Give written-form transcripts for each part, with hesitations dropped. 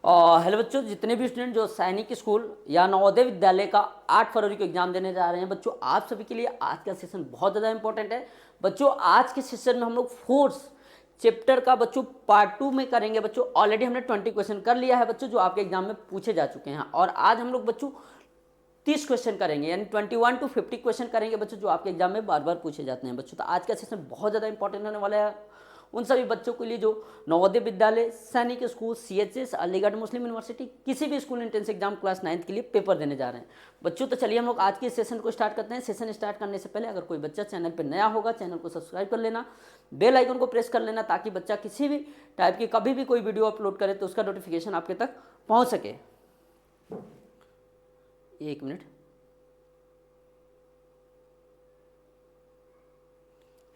और हेलो बच्चों, जितने भी स्टूडेंट जो सैनिक स्कूल या नवोदय विद्यालय का 8 फरवरी को एग्जाम देने जा रहे हैं बच्चों, आप सभी के लिए आज का सेशन बहुत ज़्यादा इंपॉर्टेंट है। बच्चों आज के सेशन में हम लोग फोर्स चैप्टर का बच्चों पार्ट 2 में करेंगे। बच्चों ऑलरेडी हमने 20 क्वेश्चन कर लिया है बच्चों, जो आपके एग्जाम में पूछे जा चुके हैं, और आज हम लोग बच्चों 30 क्वेश्चन करेंगे, यानी 21 to 50 क्वेश्चन करेंगे बच्चों, जो आपके एग्जाम में बार बार पूछे जाते हैं बच्चों। तो आज का सेशन बहुत ज़्यादा इंपॉर्टेंट होने वाला है उन सभी बच्चों के लिए जो नवोदय विद्यालय, सैनिक स्कूल, CHS, अलीगढ़ मुस्लिम यूनिवर्सिटी, किसी भी school entrance exam class 9th के लिए पेपर देने जा रहे हैं बच्चों। तो चलिए हम लोग आज के सेशन को स्टार्ट करते हैं। सेशन स्टार्ट करने से पहले अगर कोई बच्चा चैनल पर नया होगा, चैनल को सब्सक्राइब कर लेना, बेल आइकन को प्रेस कर लेना, ताकि बच्चा किसी भी टाइप की कभी भी कोई वीडियो अपलोड करे तो उसका नोटिफिकेशन आपके तक पहुँच सके। एक मिनट,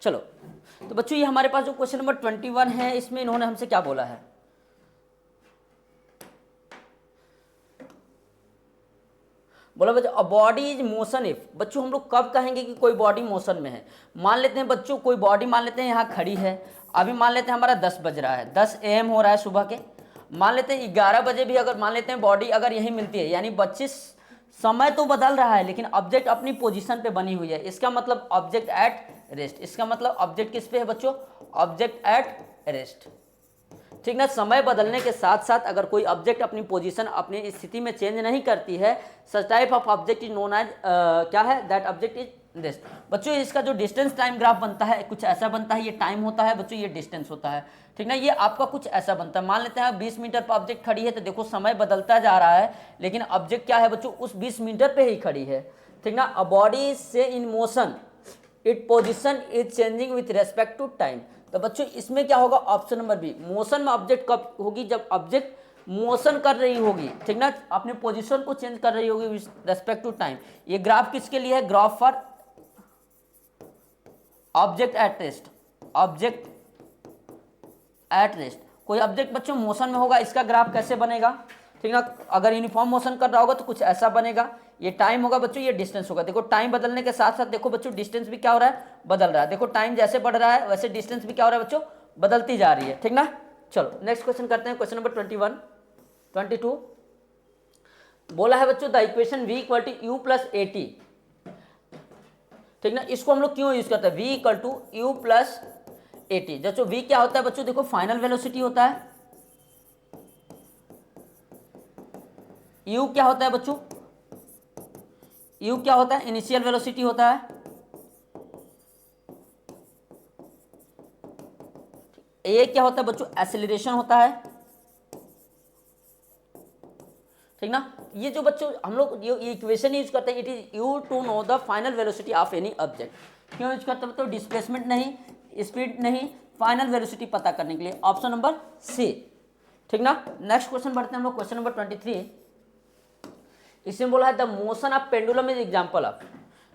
चलो। तो बच्चों ये हमारे पास जो क्वेश्चन नंबर 21 है, इसमें इन्होंने हमसे क्या बोला है, बोला बच्चों अ बॉडी इज मोशन इफ। बच्चों हम लोग कब कहेंगे कि कोई बॉडी मोशन में है? मान लेते हैं बच्चों कोई बॉडी मान लेते हैं यहाँ खड़ी है, अभी मान लेते हैं हमारा 10 बज रहा है, 10 AM हो रहा है सुबह के। मान लेते हैं 11 बजे भी अगर मान लेते हैं बॉडी अगर यहीं मिलती है, यानी बच्चे समय तो बदल रहा है लेकिन ऑब्जेक्ट अपनी पोजीशन पे बनी हुई है। इसका मतलब ऑब्जेक्ट एट रेस्ट। इसका मतलब ऑब्जेक्ट किस पे है बच्चों? ऑब्जेक्ट एट रेस्ट, ठीक ना। समय बदलने के साथ साथ अगर कोई ऑब्जेक्ट अपनी पोजीशन अपनी स्थिति में चेंज नहीं करती है, such type of object is known as क्या है? That object is rest. बच्चों इसका जो डिस्टेंस टाइम ग्राफ बनता है कुछ ऐसा बनता है, ये टाइम होता है बच्चों, ये डिस्टेंस होता है, ठीक ना। ये आपका कुछ ऐसा बनता है। मान लेते हैं 20 मीटर पर ऑब्जेक्ट खड़ी है, तो देखो समय बदलता जा रहा है लेकिन ऑब्जेक्ट क्या है बच्चों? उस 20 मीटर पे ही खड़ी है, ठीक ना। अ बॉडी से in motion, it position is changing with respect to time. तो बच्चों इसमें क्या होगा? Option number B. मोशन में ऑब्जेक्ट कब होगी? जब ऑब्जेक्ट मोशन कर रही होगी, ठीक ना, अपने पोजीशन को चेंज कर रही होगी विथ रेस्पेक्ट टू टाइम। ये ग्राफ किसके लिए है? Graph for object at rest. Object at rest, कोई ऑब्जेक्ट बच्चों मोशन में होगा, इसका ग्राफ कैसे बनेगा, ठीक ना। अगर यूनिफॉर्म मोशन कर रहा होगा तो कुछ ऐसा बनेगा। ये टाइम होगा बच्चों, ये डिस्टेंस होगा। देखो टाइम बदलने के साथ साथ देखो बच्चों डिस्टेंस भी क्या हो रहा है? बदल रहा है। देखो टाइम जैसे बढ़ रहा है वैसे डिस्टेंस भी क्या हो रहा है बच्चों? बदलती जा रही है, ठीक ना। चलो नेक्स्ट क्वेश्चन करते हैं, क्वेश्चन नंबर 22 बोला है बच्चों the equation v equal to u plus a t, ठीक ना। इसको हम लोग क्यों यूज करते हैं? v equal to u plus a t. बच्चों v क्या होता है बच्चों? देखो फाइनल वेलोसिटी होता है। u क्या होता है बच्चों? u क्या होता है? इनिशियल वेलोसिटी होता है। a क्या होता है बच्चों? एक्सेलरेशन होता है, ठीक ना। ये जो बच्चों हम लोग ये इक्वेशन यूज करते हैं, इट इज यू to know the final velocity of any object. क्यों यूज करते हैं बच्चों? डिस्प्लेसमेंट नहीं, स्पीड नहीं, फाइनल वेलोसिटी पता करने के लिए। ऑप्शन नंबर सी, ठीक ना। नेक्स्ट क्वेश्चन बढ़ते हैं हम लोग, क्वेश्चन नंबर 23। इसमें बोला है the motion of pendulum is example of,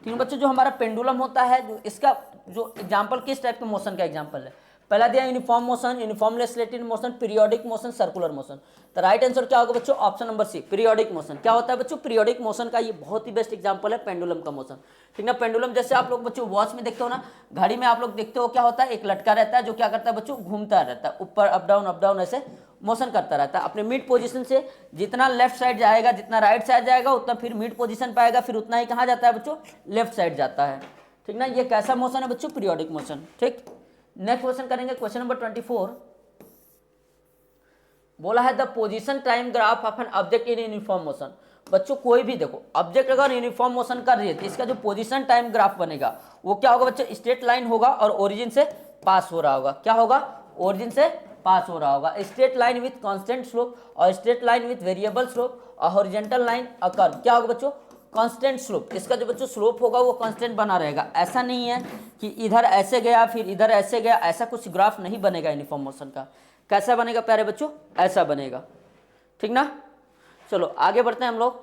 ठीक है बच्चों। जो हमारा पेंडुलम होता है, जो इसका जो एग्जाम्पल किस टाइप के मोशन का एग्जाम्पल है? पहला दिया uniform motion, uniform accelerated motion, periodic motion, circular motion. तो राइट आंसर क्या होगा बच्चों? Option number C, periodic motion. क्या होता है बच्चों? पीरियोडिक मोशन का ये बहुत ही बेस्ट एग्जांपल है पेंडुलम का मोशन, ठीक ना। पेंडुलम जैसे आप लोग बच्चों वॉच में देखते हो ना, घड़ी में आप लोग देखते हो क्या होता है? एक लटका रहता है जो क्या करता है बच्चों? घूमता रहता है, ऊपर अप डाउन ऐसे मोशन करता रहता है। अपने मिड पोजीशन से जितना लेफ्ट साइड जाएगा, जितना राइट साइड जाएगा, उतना फिर मिड पोजीशन पाएगा, फिर उतना ही कहाँ जाता है बच्चों? लेफ्ट साइड जाता है, ठीक ना। ये कैसा मोशन है बच्चों? पीरियोडिक मोशन, ठीक। नेक्स्ट क्वेश्चन करेंगे, क्वेश्चन नंबर 24। बोला है the position time graph of an object in uniform motion. बच्चों कोई भी देखो ऑब्जेक्ट अगर यूनिफॉर्म मोशन कर रही है तो इसका जो पोजीशन टाइम ग्राफ बनेगा वो क्या होगा बच्चों? स्ट्रेट लाइन होगा और ओरिजिन से पास हो रहा होगा। क्या होगा? ओरिजिन से पास हो रहा होगा। Straight line with constant slope और straight line with variable slope और हॉरिजॉन्टल लाइन और कर्व। क्या होगा बच्चों? Constant slope. इसका जो बच्चों स्लोप होगा वो कांस्टेंट बना रहेगा। ऐसा नहीं है कि इधर ऐसे गया फिर इधर ऐसे गया, ऐसा कुछ ग्राफ नहीं बनेगा यूनिफॉर्म मोशन का। कैसा बनेगा प्यारे बच्चों? ऐसा बनेगा, ठीक ना। चलो आगे बढ़ते हैं हम लोग,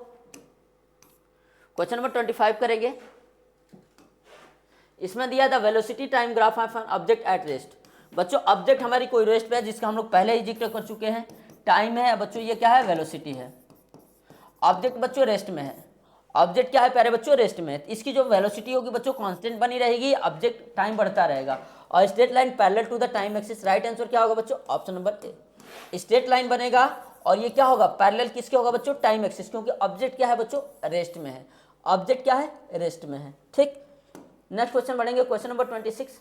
क्वेश्चन नंबर 25 करेंगे। इसमें दिया the velocity time graph of an object at rest. बच्चों ऑब्जेक्ट हमारी कोई रेस्ट पे है जिसका हम लोग पहले ही जिक्र कर चुके हैं। टाइम है बच्चों, ये क्या है? वेलोसिटी है। ऑब्जेक्ट बच्चों रेस्ट में है। ऑब्जेक्ट क्या है प्यारे बच्चों? रेस्ट में है। इसकी जो वेलोसिटी होगी बच्चों कांस्टेंट बनी रहेगी, ऑब्जेक्ट टाइम बढ़ता रहेगा और straight line parallel to the time axis. Right answer क्या होगा बच्चों? Option number A. Straight line बनेगा और ये क्या होगा, पैरेलल किसके होगा बच्चों, टाइम एक्सिस, क्योंकि ऑब्जेक्ट क्या है बच्चों, रेस्ट में है, ऑब्जेक्ट क्या है, रेस्ट में है। ठीक, नेक्स्ट क्वेश्चन बढ़ेंगे, क्वेश्चन नंबर 26।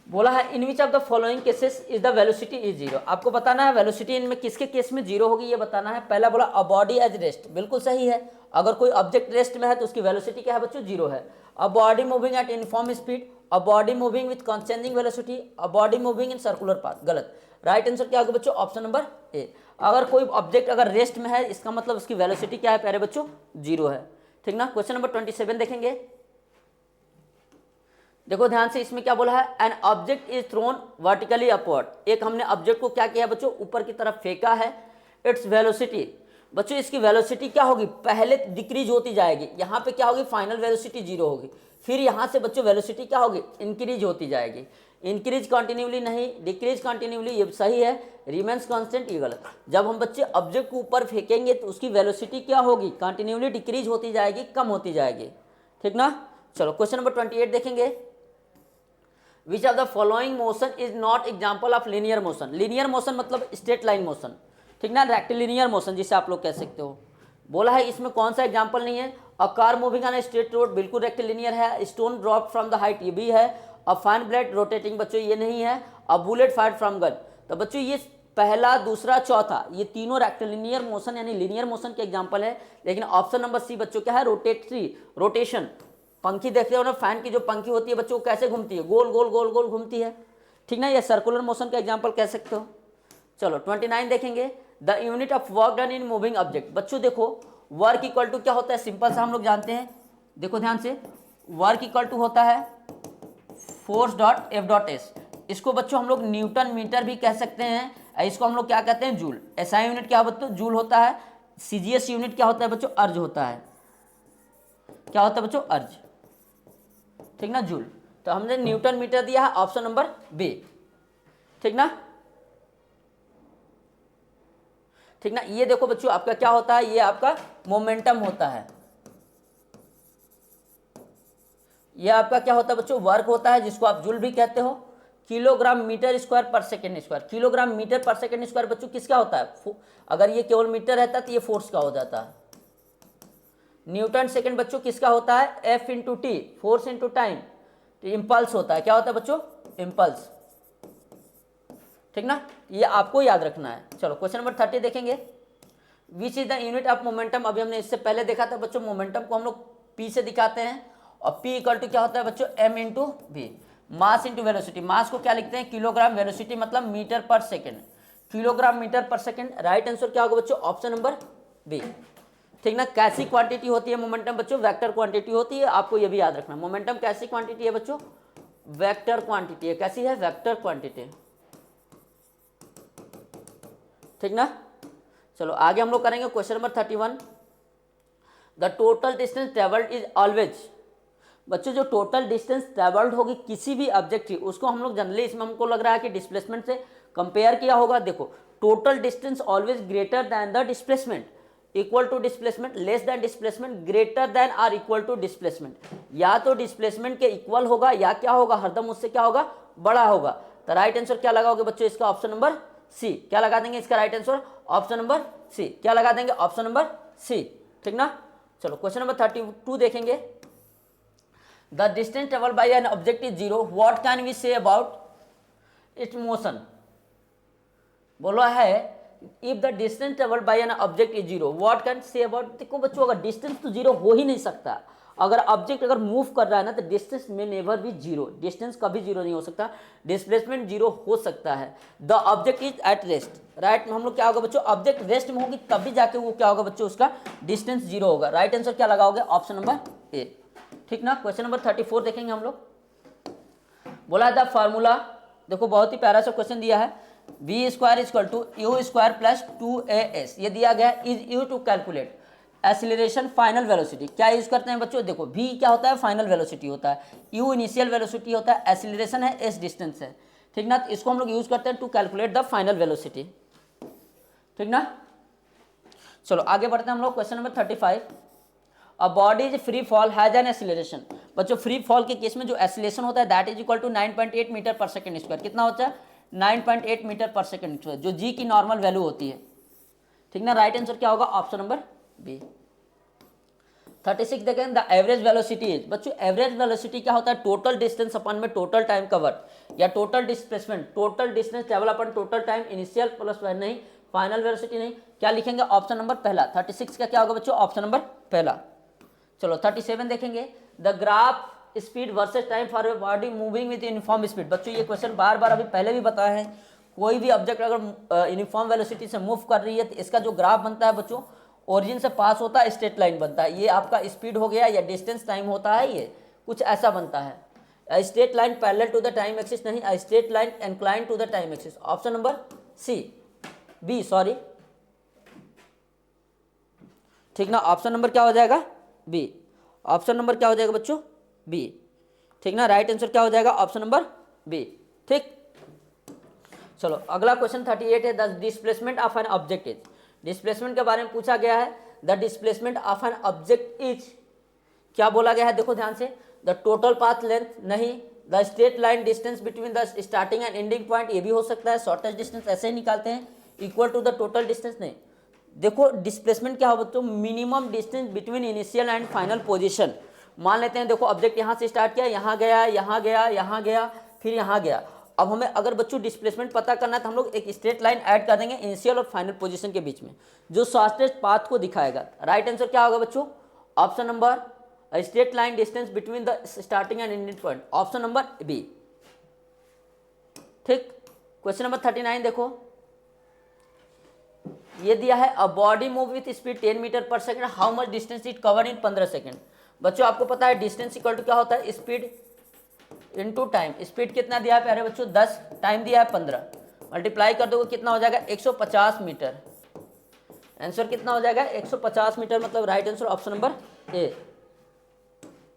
बोला है in which of the following cases is the velocity is zero. आपको बताना है वेलोसिटी इनमें किसके केस में जीरो होगी, ये बताना है। पहला बोला अ बॉडी एज रेस्ट, बिल्कुल सही है, अगर कोई ऑब्जेक्ट रेस्ट में है तो उसकी वेलोसिटी क्या है बच्चों, जीरो है। A body moving at uniform speed, a body moving with changing velocity, a body moving in circular path, गलत। राइट आंसर क्या होगा बच्चों, ऑप्शन नंबर ए। अगर कोई ऑब्जेक्ट अगर रेस्ट में है इसका मतलब उसकी वेलोसिटी क्या है प्यारे बच्चों, जीरो है। ठीक ना, क्वेश्चन नंबर 27 देखेंगे। देखो ध्यान से, इसमें क्या बोला है, N object is thrown vertically upward. एक हमने ऑब्जेक्ट को क्या किया बच्चों, ऊपर की तरफ फेंका है। इट्स वेलोसिटी, बच्चों इसकी वेलोसिटी क्या होगी, पहले डिक्रीज होती जाएगी, यहाँ पे क्या होगी, फाइनल वेलोसिटी जीरो होगी, फिर यहाँ से बच्चों वेलोसिटी क्या होगी, इंक्रीज होती जाएगी। इंक्रीज कंटिन्यूली नहीं, डिक्रीज कंटिन्यूली, ये सही है। रिमेंस कांस्टेंट, ये गलत। जब हम बच्चे ऑब्जेक्ट को ऊपर फेंकेंगे तो उसकी वेलोसिटी क्या होगी, कंटिन्यूली डिक्रीज होती जाएगी, कम होती जाएगी। ठीक ना, चलो क्वेश्चन नंबर 28 देखेंगे। विच of the following motion is not example of linear motion. Linear motion मतलब स्ट्रेट लाइन मोशन, ठीक ना, रेक्टिलिनियर मोशन जिसे आप लोग कह सकते हो। बोला है इसमें कौन सा एग्जाम्पल नहीं है। A car moving on a straight road, बिल्कुल रेक्टिलिनियर है। Stone drop from the height, ये भी है। अ फाइन ब्लेड रोटेटिंग, बच्चों ये नहीं है। A bullet fired from gun, तो बच्चों ये पहला, दूसरा, चौथा, ये तीनों रेक्टिलिनियर मोशन यानी लीनियर मोशन के एग्जाम्पल है। लेकिन ऑप्शन नंबर सी बच्चों क्या है, रोटेटरी, रोटेशन। पंखी देखते हो ना, फैन की जो पंखी होती है बच्चों कैसे घूमती है, गोल गोल गोल गोल घूमती है। ठीक ना, ये सर्कुलर मोशन का एग्जाम्पल कह सकते हो। चलो 29 देखेंगे। The unit of work done in moving object. बच्चों देखो वर्क इक्वल टू क्या होता है, सिंपल सा हम लोग जानते हैं। देखो ध्यान से, वर्क इक्वल टू होता है force dot F dot S. इसको बच्चों हम लोग न्यूटन मीटर भी कह सकते हैं, इसको हम लोग क्या कहते हैं, जूल। एसआई यूनिट क्या बच्चों, जूल होता है। सीजीएस यूनिट क्या होता है बच्चों, अर्ज होता है। क्या होता है बच्चों, अर्ज। ठीक ना, जूल। तो हमने न्यूटन मीटर दिया है, ऑप्शन नंबर बी। ठीक ना, ठीक ना। ये देखो बच्चों आपका क्या होता है, ये आपका मोमेंटम होता है। ये आपका क्या होता है बच्चों, वर्क होता है, जिसको आप जूल भी कहते हो। किलोग्राम मीटर स्क्वायर पर सेकेंड स्क्वायर, किलोग्राम मीटर पर सेकेंड स्क्वायर बच्चों किसका होता है, अगर ये केवल मीटर रहता तो ये फोर्स का हो जाता है। न्यूटन सेकेंड बच्चों किसका होता है, F into T, force into time. तो इम्पल्स होता है, क्या होता है बच्चों, इम्पल्स। ठीक ना, ये आपको याद रखना है। चलो क्वेश्चन नंबर 30 देखेंगे। Which is the unit of momentum. अभी हमने इससे पहले देखा था बच्चों, मोमेंटम को हम लोग पी से दिखाते हैं, और पी इक्वल टू क्या होता है बच्चों, M into V. Mass into velocity, mass को क्या लिखते हैं, किलोग्राम, वेलोसिटी मतलब मीटर पर सेकेंड, किलोग्राम मीटर पर सेकेंड। राइट आंसर क्या होगा बच्चों, ऑप्शन नंबर बी। ठीक ना, कैसी क्वांटिटी होती है मोमेंटम बच्चों, वेक्टर क्वांटिटी होती है, आपको ये भी याद रखना। मोमेंटम कैसी क्वांटिटी है बच्चों, वेक्टर क्वांटिटी है। कैसी है, वेक्टर क्वांटिटी। ठीक ना, चलो आगे हम लोग करेंगे question number 31। The total distance travelled is always. बच्चों जो टोटल डिस्टेंस ट्रेवल्ड होगी किसी भी ऑब्जेक्ट की, उसको हम लोग जनरली, इसमें हमको लग रहा है कि डिस्प्लेसमेंट से कंपेयर किया होगा। देखो total distance always greater than the displacement, equal to displacement, less than displacement, greater than or equal to displacement. या तो डिस्प्लेसमेंट के इक्वल होगा या क्या होगा, हरदम उससे क्या होगा, बड़ा होगा। तो राइट आंसर क्या लगाओगे बच्चों इसका, ऑप्शन नंबर सी। क्या लगा देंगे इसका right answer, option number C. क्या लगा देंगे, ऑप्शन नंबर सी। ठीक ना, चलो क्वेश्चन नंबर 32 देखेंगे। The distance travel by an object is zero, what can we say about its motion. बोला है if the distance travel by an object is zero, what can say about. देखो बच्चों अगर distance तो zero हो ही नहीं सकता, अगर ऑब्जेक्ट अगर मूव कर रहा है ना तो डिस्टेंस में नेवर भी जीरो, डिस्टेंस कभी जीरो नहीं हो सकता, डिस्प्लेसमेंट जीरो हो सकता है। The object is at rest, right. हम लोग क्या होगा बच्चों, ऑब्जेक्ट रेस्ट में होगी तभी जाके वो क्या होगा बच्चों, उसका डिस्टेंस जीरो होगा। राइट आंसर क्या लगाओगे, ऑप्शन नंबर ए। ठीक ना, क्वेश्चन नंबर 34 देखेंगे हम लोग। बोला द फार्मूला, देखो बहुत ही प्यारा सा क्वेश्चन दिया है, v square equal to u square plus 2as, ये दिया गया। इज यू to calculate acceleration final velocity. क्या यूज करते हैं बच्चों, देखो v क्या होता है, फाइनल वेलोसिटी होता है, u इनिशियल वेलोसिटी होता है, एक्सीलरेशन है, s डिस्टेंस है। ठीक ना, तो इसको हम लोग यूज करते हैं to calculate the final velocity. ठीक ना, चलो आगे बढ़ते हैं हम लोग question number 35। A body is free fall has an acceleration. बच्चों फ्री फॉल के केस में जो एक्सीलरेशन होता है that is equal to 9.8 metre पर सेकंड स्क्वायर। कितना होता है? 9.8 मीटर पर सेकंड स्क्वायर, जो जी की नॉर्मल वैल्यू होती है। ठीक ना, राइट आंसर क्या होगा? Option number B. 36 देखें, द एवरेज वेलोसिटी इज। बच्चों एवरेज वेलोसिटी क्या होता है? टोटल डिस्टेंस अपन में टोटल टाइम कवर या total displacement, total distance travel अपन टोटल टाइम इनिशियल प्लस नहीं, फाइनल वेलोसिटी नहीं। क्या लिखेंगे? ऑप्शन नंबर पहला। 36 का क्या होगा बच्चों? ऑप्शन नंबर पहला। चलो 37 देखेंगे, the graph speed versus time for body moving with uniform speed. बच्चों ये क्वेश्चन बार बार अभी पहले भी बताया है, कोई भी ऑब्जेक्ट अगर यूनिफॉर्म वेलोसिटी से मूव कर रही है तो इसका जो ग्राफ बनता है बच्चों, ओरिजिन से पास होता है, स्ट्रेट लाइन बनता है। ये आपका स्पीड हो गया या डिस्टेंस टाइम होता है, ये कुछ ऐसा बनता है। Straight line parallel to the time axis नहीं, straight line incline to the time axis. Option number C, B sorry. ठीक ना, ऑप्शन नंबर क्या हो जाएगा? बी। ऑप्शन नंबर क्या हो जाएगा बच्चों? बी। ठीक ना, राइट आंसर क्या हो जाएगा? Option number B. ठीक, चलो अगला क्वेश्चन 38 है, the displacement of an object is. Displacement के बारे में पूछा गया है, the displacement of an object is. क्या बोला गया है? देखो ध्यान से, द टोटल पाथ लेंथ नहीं, the straight line distance between the starting and ending point, ये भी हो सकता है। शॉर्टेस्ट डिस्टेंस ऐसे ही निकालते हैं, equal to the total distance नहीं। देखो डिस्प्लेसमेंट क्या हो बच्चों? Minimum distance between initial and final position. मान लेते हैं देखो ऑब्जेक्ट यहाँ से स्टार्ट किया, यहाँ गया, यहाँ गया, यहाँ गया, फिर यहाँ गया। अब हमें अगर बच्चों डिस्प्लेसमेंट पता करना है तो हम लोग एक स्ट्रेट लाइन ऐड कर देंगे इनिशियल और फाइनल पोजीशन के बीच में, जो शॉर्टेस्ट पाथ को दिखाएगा। राइट आंसर क्या होगा बच्चों? Option number straight line distance between the starting and ending point, option number B. ठीक, क्वेश्चन नंबर 39 देखो, ये दिया है, a body move with speed 10 metre पर second, how much distance it cover in 15 second. बच्चों आपको पता है डिस्टेंस इक्वल टू क्या होता है? Speed into time. स्पीड कितना दिया है प्यारे बच्चों? 10, टाइम दिया है 15, मल्टीप्लाई कर दोगे कितना हो जाएगा? 150 मीटर। आंसर कितना हो जाएगा? 150 मीटर, मतलब राइट आंसर ऑप्शन नंबर ए।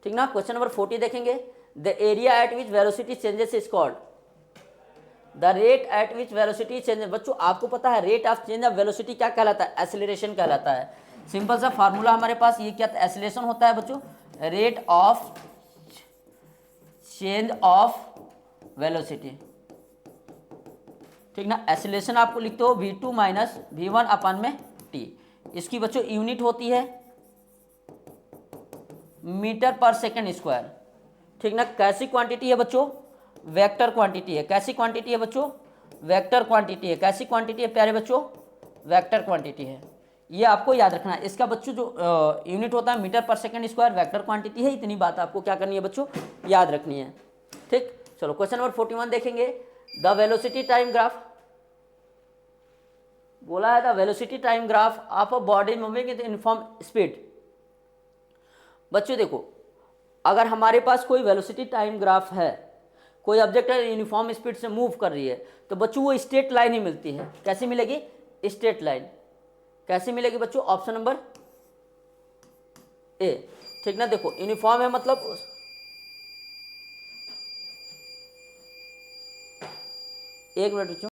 ठीक ना, क्वेश्चन नंबर 40 देखेंगे, the area at which velocity changes is called. The rate at which velocity changes. बच्चों आपको पता है rate of change of velocity क्या कहलाता है? एक्सीलरेशन कहलाता है। सिंपल सा फार्मूला हमारे पास, ये क्या एक्सीलरेशन होता है बच्चों? Rate of change of velocity. ठीक ना, एक्सीलरेशन आपको लिखते हो v2 माइनस v1 अपन में t। इसकी बच्चों यूनिट होती है मीटर पर सेकंड स्क्वायर। ठीक ना, कैसी क्वांटिटी है बच्चों? वेक्टर क्वांटिटी है। कैसी क्वांटिटी है बच्चों? वेक्टर क्वांटिटी है। कैसी क्वांटिटी है प्यारे बच्चों? वेक्टर क्वांटिटी है। ये आपको याद रखना है। इसका बच्चों जो यूनिट होता है मीटर पर सेकंड स्क्वायर, वेक्टर क्वांटिटी है। इतनी बात आपको क्या करनी है बच्चों? याद रखनी है। ठीक, चलो क्वेश्चन नंबर 41 देखेंगे, द वेलोसिटी टाइम ग्राफ। बोला है the velocity time graph of a body moving with uniform speed. बच्चों देखो, अगर हमारे पास कोई वेलोसिटी टाइम ग्राफ है, कोई ऑब्जेक्ट यूनिफॉर्म स्पीड से मूव कर रही है, तो बच्चों वो स्ट्रेट लाइन ही मिलती है। कैसी मिलेगी? Straight line. कैसी मिलेगी बच्चों? ऑप्शन नंबर ए। ठीक ना, देखो यूनिफॉर्म है मतलब, एक मिनट बच्चों,